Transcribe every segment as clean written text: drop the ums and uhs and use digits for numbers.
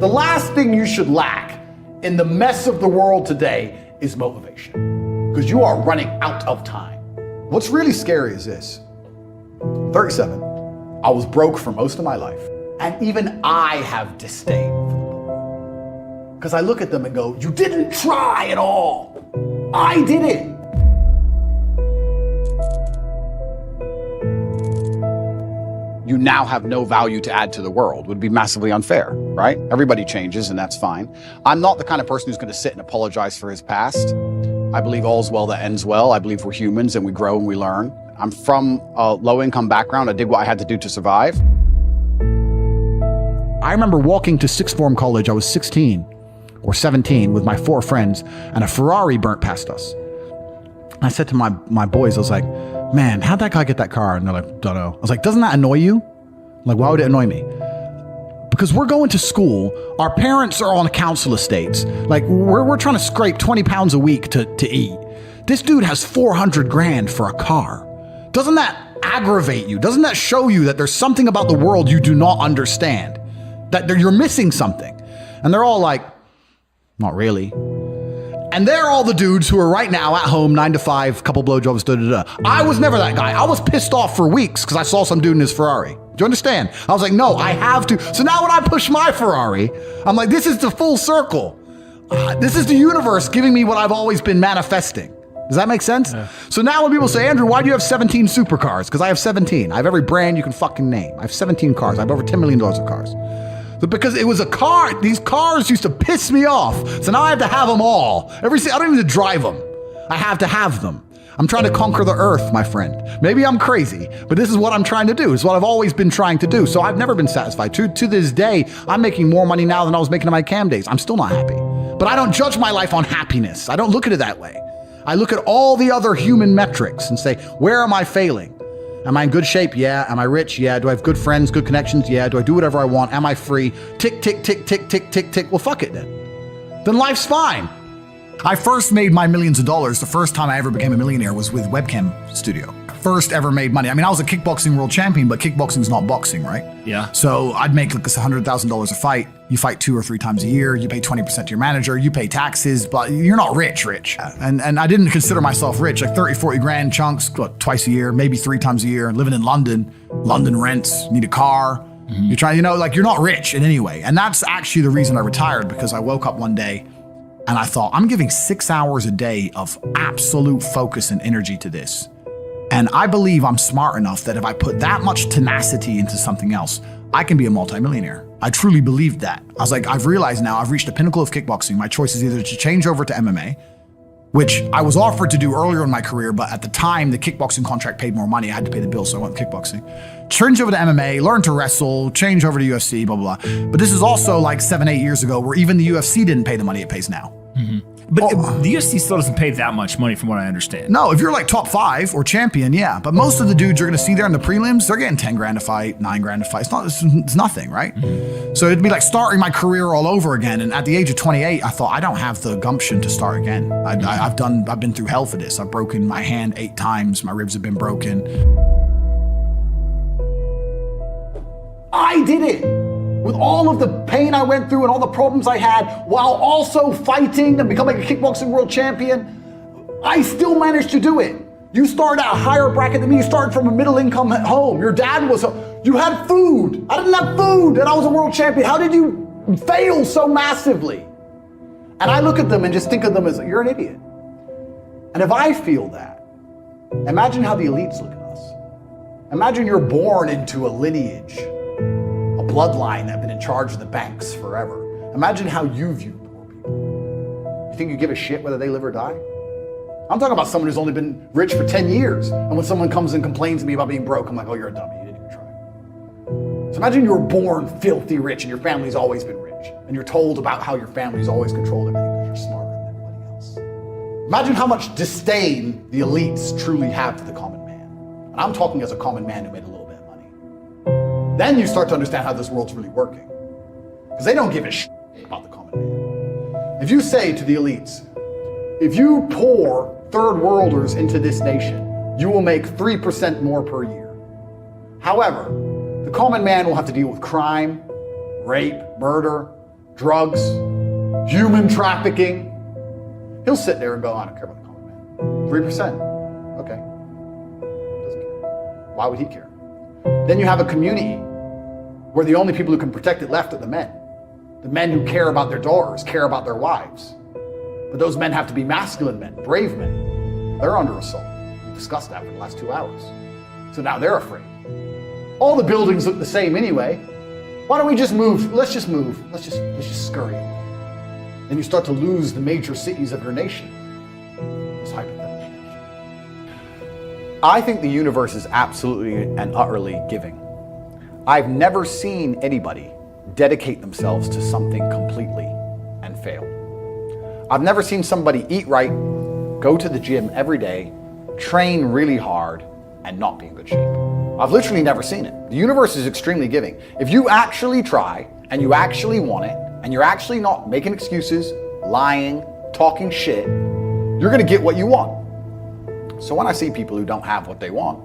The last thing you should lack in the mess of the world today is motivation, because you are running out of time. What's really scary is this. 37. I was broke for most of my life, and even I have disdain for them. Because I look at them and go, you didn't try at all. I did it. You now have no value to add to the world would be massively unfair, right? Everybody changes, and that's fine. I'm not the kind of person who's going to sit and apologize for his past. I believe all's well that ends well. I believe we're humans and we grow and we learn. I'm from a low-income background. I did what I had to do to survive. I remember walking to sixth form college. I was 16 or 17 with my 4 friends, and a Ferrari burnt past us. I said to my boys, I was like, man, how'd that guy get that car? And they're like, don't know. I was like, doesn't that annoy you? I'm like, why would it annoy me? Because we're going to school. Our parents are on council estates. Like, we're trying to scrape 20 pounds a week to eat. This dude has 400 grand for a car. Doesn't that aggravate you? Doesn't that show you that there's something about the world you do not understand? That you're missing something? And they're all like, not really. And they're all the dudes who are right now at home, 9 to 5, couple blowjobs, da-da-da. I was never that guy. I was pissed off for weeks because I saw some dude in his Ferrari. Do you understand? I was like, no, I have to. So now when I push my Ferrari, I'm like, this is the full circle. This is the universe giving me what I've always been manifesting. Does that make sense? Yeah. So now when people say, Andrew, why do you have 17 supercars? Because I have 17. I have every brand you can fucking name. I have 17 cars. I have over $10 million of cars. So because it was a car, these cars used to piss me off. So now I have to have them all. I don't even have to drive them. I have to have them. I'm trying to conquer the earth, my friend. Maybe I'm crazy, but this is what I'm trying to do. It's what I've always been trying to do. So I've never been satisfied. To this day, I'm making more money now than I was making in my cam days. I'm still not happy. But I don't judge my life on happiness. I don't look at it that way. I look at all the other human metrics and say, where am I failing? Am I in good shape? Yeah. Am I rich? Yeah. Do I have good friends, good connections? Yeah. Do I do whatever I want? Am I free? Tick, tick, tick, tick, tick, tick, tick. Well, fuck it then. Then life's fine. I first made my millions of dollars. The first time I ever became a millionaire was with Webcam Studio. First ever made money. I mean, I was a kickboxing world champion, but kickboxing's not boxing, right? Yeah. So I'd make like $100,000 a fight. You fight 2 or 3 times a year. You pay 20% to your manager. You pay taxes, but you're not rich. And I didn't consider myself rich. Like 30, 40 grand chunks, twice a year, maybe 3 times a year. Living in London, London rents, need a car. Mm-hmm. You're trying, like you're not rich in any way. And that's actually the reason I retired, because I woke up one day and I thought, I'm giving 6 hours a day of absolute focus and energy to this. And I believe I'm smart enough that if I put that much tenacity into something else, I can be a multimillionaire. I truly believed that. I was like, I've realized now I've reached the pinnacle of kickboxing. My choice is either to change over to MMA, which I was offered to do earlier in my career, but at the time the kickboxing contract paid more money. I had to pay the bill, so I went kickboxing. Change over to MMA, learn to wrestle, change over to UFC, blah, blah, blah. But this is also like 7, 8 years ago where even the UFC didn't pay the money it pays now. Mm-hmm. But the UFC still doesn't pay that much money from what I understand. No, if you're like top 5 or champion, yeah. But most of the dudes you're going to see there in the prelims, they're getting 10 grand a fight, 9 grand a fight. It's nothing, right? Mm-hmm. So it'd be like starting my career all over again. And at the age of 28, I thought, I don't have the gumption to start again. I've been through hell for this. I've broken my hand 8 times. My ribs have been broken. I did it. With all of the pain I went through and all the problems I had, while also fighting and becoming a kickboxing world champion, I still managed to do it. You started at a higher bracket than me. You started from a middle income home. Your dad you had food. I didn't have food and I was a world champion. How did you fail so massively? And I look at them and just think of them as, you're an idiot. And if I feel that, imagine how the elites look at us. Imagine you're born into a lineage, bloodline that have been in charge of the banks forever. Imagine how you view poor people. You think you give a shit whether they live or die? I'm talking about someone who's only been rich for 10 years. And when someone comes and complains to me about being broke, I'm like, oh, you're a dummy. You didn't even try. So imagine you were born filthy rich and your family's always been rich. And you're told about how your family's always controlled everything because you're smarter than everybody else. Imagine how much disdain the elites truly have to the common man. And I'm talking as a common man who made a little bit of money. Then you start to understand how this world's really working. Because they don't give a shit about the common man. If you say to the elites, if you pour third worlders into this nation, you will make 3% more per year. However, the common man will have to deal with crime, rape, murder, drugs, human trafficking. He'll sit there and go, I don't care about the common man. 3%. Okay. Doesn't care. Why would he care? Then you have a community where the only people who can protect it left are the men. The men who care about their daughters, care about their wives. But those men have to be masculine men, brave men. They're under assault. We discussed that for the last 2 hours. So now they're afraid. All the buildings look the same anyway. Why don't we just move? Let's just move. Let's just scurry. Then you start to lose the major cities of your nation. This hypothetical nation. I think the universe is absolutely and utterly giving. I've never seen anybody dedicate themselves to something completely and fail. I've never seen somebody eat right, go to the gym every day, train really hard, and not be in good shape. I've literally never seen it. The universe is extremely giving. If you actually try, and you actually want it, and you're actually not making excuses, lying, talking shit, you're gonna get what you want. So when I see people who don't have what they want,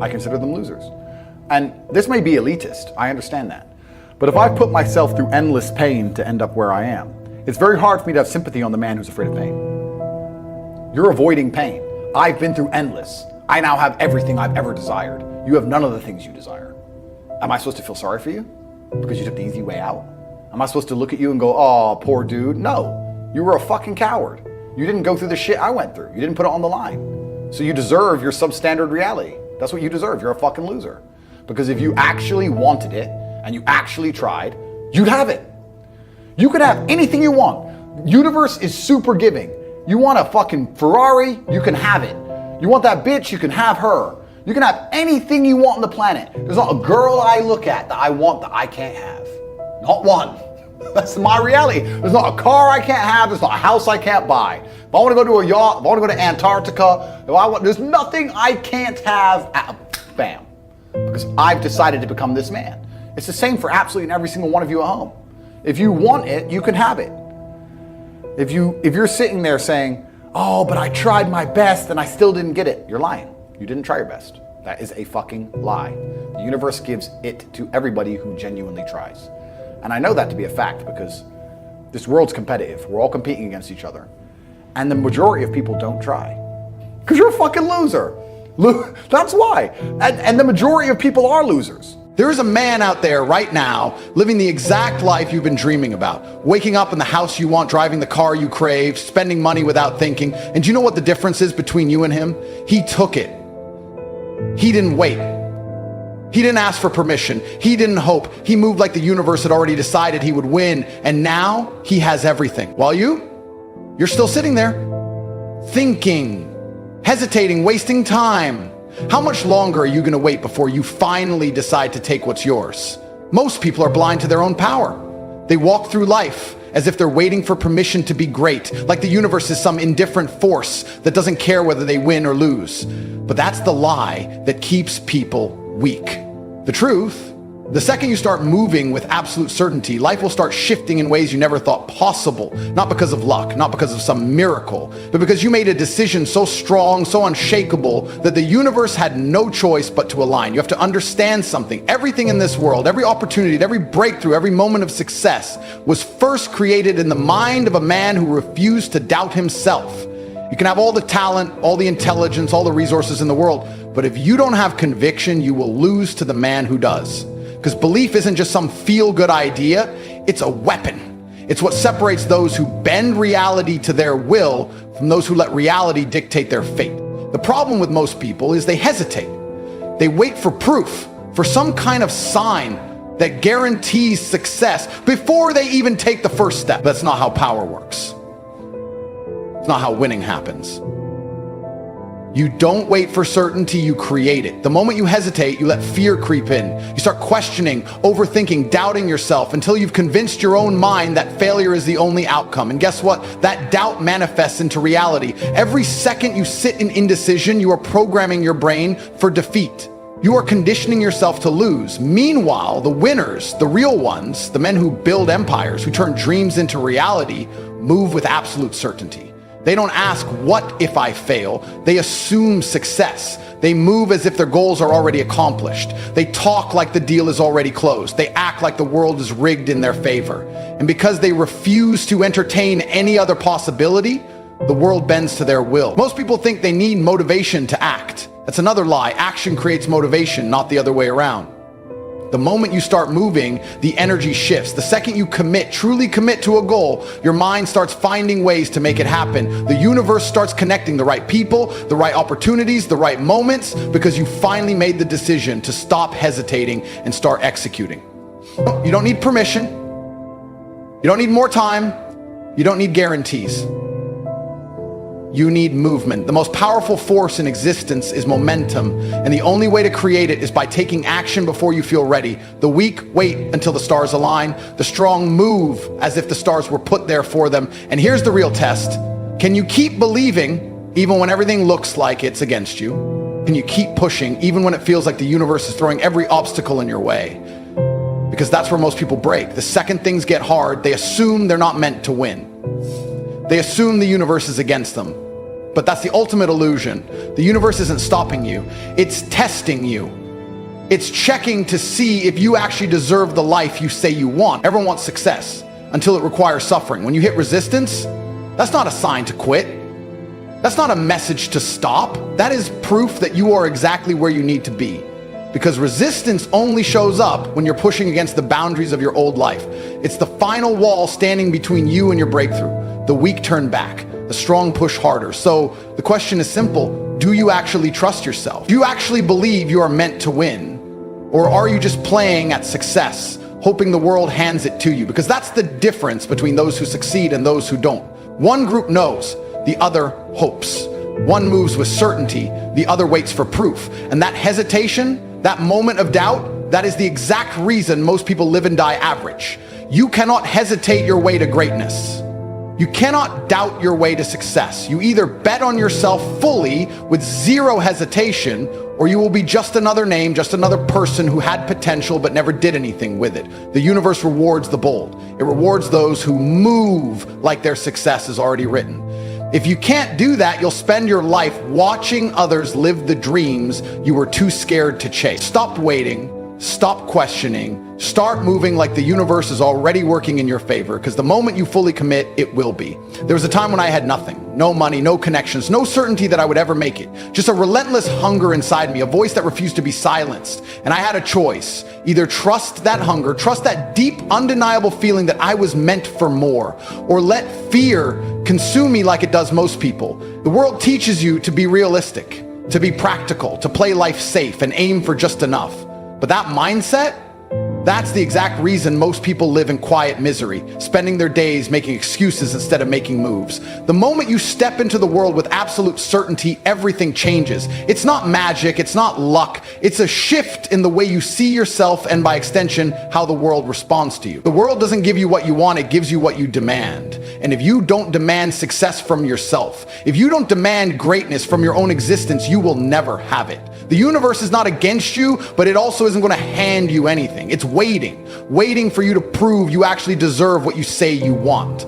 I consider them losers. And this may be elitist, I understand that. But if I've put myself through endless pain to end up where I am, it's very hard for me to have sympathy on the man who's afraid of pain. You're avoiding pain. I've been through endless. I now have everything I've ever desired. You have none of the things you desire. Am I supposed to feel sorry for you? Because you took the easy way out? Am I supposed to look at you and go, oh, poor dude? No, you were a fucking coward. You didn't go through the shit I went through. You didn't put it on the line. So you deserve your substandard reality. That's what you deserve. You're a fucking loser. Because if you actually wanted it and you actually tried, you'd have it. You could have anything you want. Universe is super giving. You want a fucking Ferrari, you can have it. You want that bitch, you can have her. You can have anything you want on the planet. There's not a girl I look at that I want that I can't have. Not one. That's my reality. There's not a car I can't have. There's not a house I can't buy. If I want to go to a yacht, if I want to go to Antarctica, there's nothing I can't have. Bam. Because I've decided to become this man. It's the same for absolutely every single one of you at home. If you want it, you can have it. If you're sitting there saying, oh, but I tried my best and I still didn't get it, you're lying. You didn't try your best. That is a fucking lie. The universe gives it to everybody who genuinely tries. And I know that to be a fact because this world's competitive. We're all competing against each other. And the majority of people don't try. Because you're a fucking loser. That's why. And the majority of people are losers. There is a man out there right now living the exact life you've been dreaming about. Waking up in the house you want, driving the car you crave, spending money without thinking. And do you know what the difference is between you and him? He took it. He didn't wait. He didn't ask for permission. He didn't hope. He moved like the universe had already decided he would win. And now he has everything. While you're still sitting there, thinking, hesitating, wasting time. How much longer are you going to wait before you finally decide to take what's yours? Most people are blind to their own power. They walk through life as if they're waiting for permission to be great, like the universe is some indifferent force that doesn't care whether they win or lose. But that's the lie that keeps people weak. The truth, the second you start moving with absolute certainty, life will start shifting in ways you never thought possible. Not because of luck, not because of some miracle, but because you made a decision so strong, so unshakable, that the universe had no choice but to align. You have to understand something. Everything in this world, every opportunity, every breakthrough, every moment of success was first created in the mind of a man who refused to doubt himself. You can have all the talent, all the intelligence, all the resources in the world, but if you don't have conviction, you will lose to the man who does. Because belief isn't just some feel-good idea, it's a weapon. It's what separates those who bend reality to their will from those who let reality dictate their fate. The problem with most people is they hesitate. They wait for proof, for some kind of sign that guarantees success before they even take the first step. That's not how power works. It's not how winning happens. You don't wait for certainty, you create it. The moment you hesitate, you let fear creep in. You start questioning, overthinking, doubting yourself until you've convinced your own mind that failure is the only outcome. And guess what? That doubt manifests into reality. Every second you sit in indecision, you are programming your brain for defeat. You are conditioning yourself to lose. Meanwhile, the winners, the real ones, the men who build empires, who turn dreams into reality, move with absolute certainty. They don't ask, what if I fail? They assume success. They move as if their goals are already accomplished. They talk like the deal is already closed. They act like the world is rigged in their favor. And because they refuse to entertain any other possibility, the world bends to their will. Most people think they need motivation to act. That's another lie. Action creates motivation, not the other way around. The moment you start moving, the energy shifts. The second you commit, truly commit to a goal, your mind starts finding ways to make it happen. The universe starts connecting the right people, the right opportunities, the right moments, because you finally made the decision to stop hesitating and start executing. You don't need permission. You don't need more time. You don't need guarantees. You need movement. The most powerful force in existence is momentum, and the only way to create it is by taking action before you feel ready. The weak wait until the stars align. The strong move as if the stars were put there for them. And here's the real test. Can you keep believing even when everything looks like it's against you? Can you keep pushing even when it feels like the universe is throwing every obstacle in your way? Because that's where most people break. The second things get hard, they assume they're not meant to win. They assume the universe is against them. But that's the ultimate illusion. The universe isn't stopping you. It's testing you. It's checking to see if you actually deserve the life you say you want. Everyone wants success until it requires suffering. When you hit resistance, that's not a sign to quit. That's not a message to stop. That is proof that you are exactly where you need to be. Because resistance only shows up when you're pushing against the boundaries of your old life. It's the final wall standing between you and your breakthrough. The weak turn back, the strong push harder. So the question is simple. Do you actually trust yourself? Do you actually believe you are meant to win? Or are you just playing at success, hoping the world hands it to you? Because that's the difference between those who succeed and those who don't. One group knows, the other hopes. One moves with certainty, the other waits for proof. And that hesitation, that moment of doubt, that is the exact reason most people live and die average. You cannot hesitate your way to greatness. You cannot doubt your way to success. You either bet on yourself fully with zero hesitation, or you will be just another name, just another person who had potential but never did anything with it. The universe rewards the bold. It rewards those who move like their success is already written. If you can't do that, you'll spend your life watching others live the dreams you were too scared to chase. Stop waiting. Stop questioning. Start moving like the universe is already working in your favor, because the moment you fully commit, it will be. There was a time when I had nothing, no money, no connections, no certainty that I would ever make it. Just a relentless hunger inside me, a voice that refused to be silenced. And I had a choice. Either trust that hunger, trust that deep, undeniable feeling that I was meant for more, or let fear consume me like it does most people. The world teaches you to be realistic, to be practical, to play life safe and aim for just enough. But that mindset, that's the exact reason most people live in quiet misery, spending their days making excuses instead of making moves. The moment you step into the world with absolute certainty, everything changes. It's not magic, it's not luck, it's a shift in the way you see yourself and by extension, how the world responds to you. The world doesn't give you what you want, it gives you what you demand. And if you don't demand success from yourself, if you don't demand greatness from your own existence, you will never have it. The universe is not against you, but it also isn't going to hand you anything. It's waiting for you to prove you actually deserve what you say you want.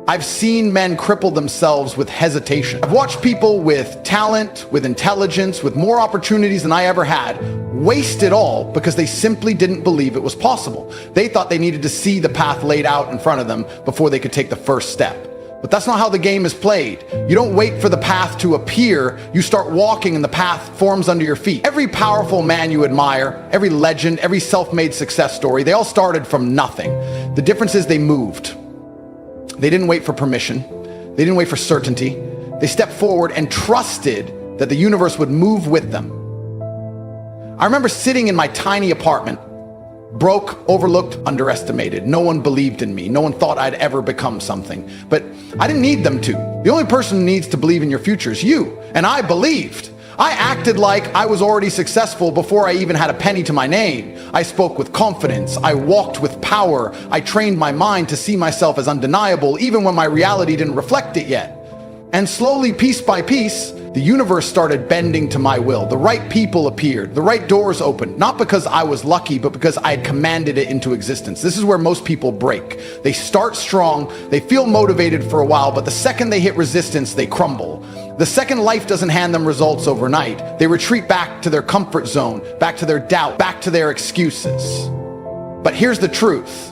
I've seen men cripple themselves with hesitation. I've watched people with talent, with intelligence, with more opportunities than I ever had, waste it all because they simply didn't believe it was possible. They thought they needed to see the path laid out in front of them before they could take the first step. But that's not how the game is played. You don't wait for the path to appear, you start walking and the path forms under your feet. Every powerful man you admire, every legend, every self-made success story, they all started from nothing. The difference is they moved. They didn't wait for permission. They didn't wait for certainty. They stepped forward and trusted that the universe would move with them. I remember sitting in my tiny apartment, broke, overlooked, underestimated. No one believed in me. No one thought I'd ever become something. But I didn't need them to. The only person who needs to believe in your future is you. And I believed. I acted like I was already successful before I even had a penny to my name. I spoke with confidence. I walked with power. I trained my mind to see myself as undeniable, even when my reality didn't reflect it yet. And slowly, piece by piece, The universe started bending to my will. The right people appeared. The right doors opened. Not because I was lucky, but because I had commanded it into existence. This is where most people break. They start strong, they feel motivated for a while, but the second they hit resistance, they crumble. The second life doesn't hand them results overnight, they retreat back to their comfort zone, back to their doubt, back to their excuses. But here's the truth.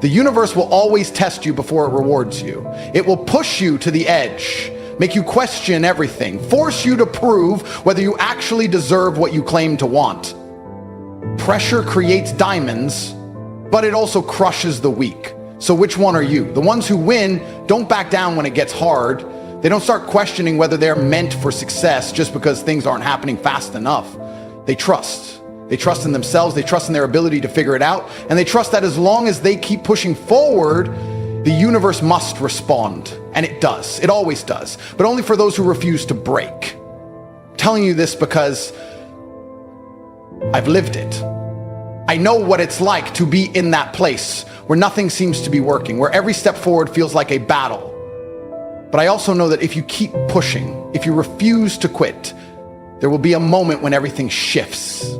The universe will always test you before it rewards you. It will push you to the edge, make you question everything, force you to prove whether you actually deserve what you claim to want. Pressure creates diamonds, but it also crushes the weak. So which one are you? The ones who win don't back down when it gets hard. They don't start questioning whether they're meant for success just because things aren't happening fast enough. They trust. They trust in themselves, they trust in their ability to figure it out, and they trust that as long as they keep pushing forward, the universe must respond. And it does. It always does. But only for those who refuse to break. I'm telling you this because I've lived it. I know what it's like to be in that place where nothing seems to be working, where every step forward feels like a battle. But I also know that if you keep pushing, if you refuse to quit, there will be a moment when everything shifts.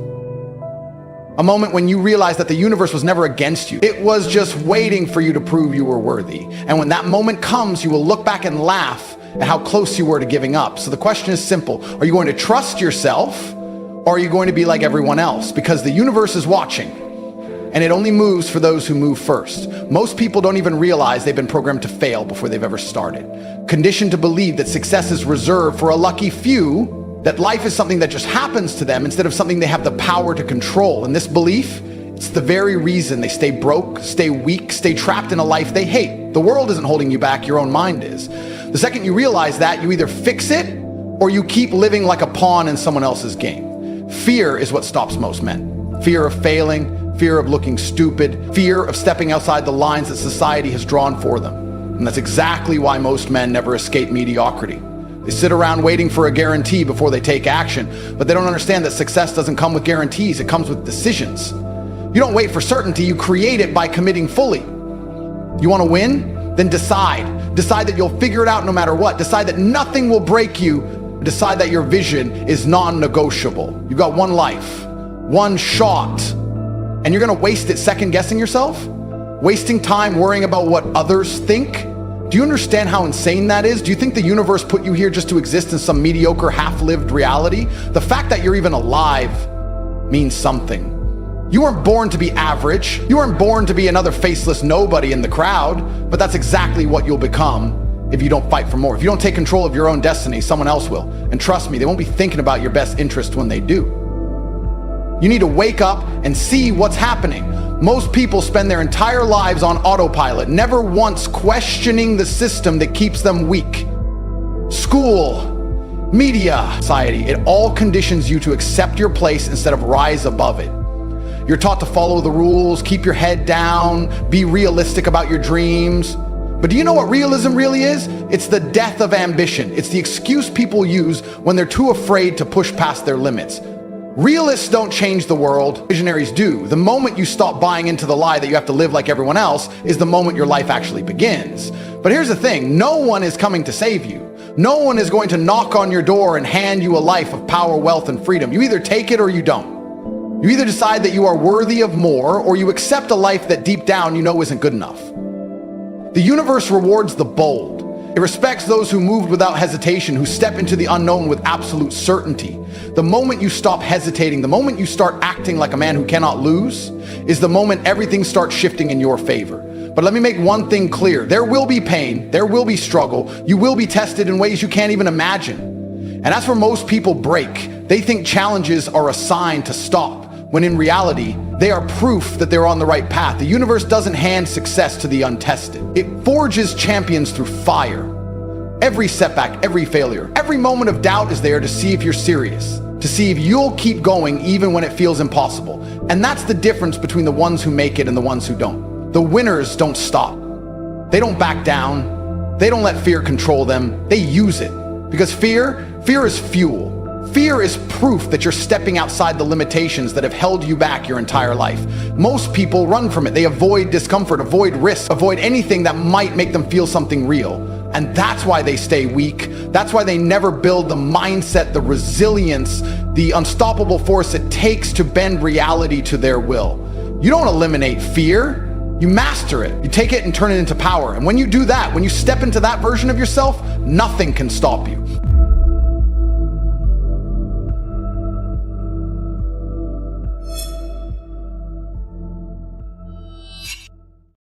A moment when you realize that the universe was never against you. It was just waiting for you to prove you were worthy. And when that moment comes, you will look back and laugh at how close you were to giving up. So the question is simple. Are you going to trust yourself, or are you going to be like everyone else? Because the universe is watching, and it only moves for those who move first. Most people don't even realize they've been programmed to fail before they've ever started. Conditioned to believe that success is reserved for a lucky few, that life is something that just happens to them instead of something they have the power to control. And this belief, it's the very reason they stay broke, stay weak, stay trapped in a life they hate. The world isn't holding you back, your own mind is. The second you realize that, you either fix it or you keep living like a pawn in someone else's game. Fear is what stops most men. Fear of failing, fear of looking stupid, fear of stepping outside the lines that society has drawn for them. And that's exactly why most men never escape mediocrity. They sit around waiting for a guarantee before they take action, but they don't understand that success doesn't come with guarantees, it comes with decisions. You don't wait for certainty, you create it by committing fully. You want to win? Then decide. Decide that you'll figure it out no matter what. Decide that nothing will break you. Decide that your vision is non-negotiable. You've got one life, one shot, and you're going to waste it second guessing yourself? Wasting time worrying about what others think? Do you understand how insane that is? Do you think the universe put you here just to exist in some mediocre, half-lived reality? The fact that you're even alive means something. You weren't born to be average. You weren't born to be another faceless nobody in the crowd, but that's exactly what you'll become if you don't fight for more. If you don't take control of your own destiny, someone else will. And trust me, they won't be thinking about your best interest when they do. You need to wake up and see what's happening. Most people spend their entire lives on autopilot, never once questioning the system that keeps them weak. School, media, society, it all conditions you to accept your place instead of rise above it. You're taught to follow the rules, keep your head down, be realistic about your dreams. But do you know what realism really is? It's the death of ambition. It's the excuse people use when they're too afraid to push past their limits. Realists don't change the world, visionaries do. The moment you stop buying into the lie that you have to live like everyone else is the moment your life actually begins. But here's the thing, no one is coming to save you. No one is going to knock on your door and hand you a life of power, wealth, and freedom. You either take it or you don't. You either decide that you are worthy of more, or you accept a life that deep down you know isn't good enough. The universe rewards the bold. It respects those who move without hesitation, who step into the unknown with absolute certainty. The moment you stop hesitating, the moment you start acting like a man who cannot lose, is the moment everything starts shifting in your favor. But let me make one thing clear. There will be pain, there will be struggle, you will be tested in ways you can't even imagine. And that's where most people break. They think challenges are a sign to stop, when in reality, they are proof that they're on the right path. The universe doesn't hand success to the untested. It forges champions through fire. Every setback, every failure, every moment of doubt is there to see if you're serious, to see if you'll keep going even when it feels impossible. And that's the difference between the ones who make it and the ones who don't. The winners don't stop. They don't back down. They don't let fear control them. They use it. Because fear is fuel. Fear is proof that you're stepping outside the limitations that have held you back your entire life. Most people run from it. They avoid discomfort, avoid risk, avoid anything that might make them feel something real. And that's why they stay weak. That's why they never build the mindset, the resilience, the unstoppable force it takes to bend reality to their will. You don't eliminate fear. You master it. You take it and turn it into power. And when you do that, when you step into that version of yourself, nothing can stop you.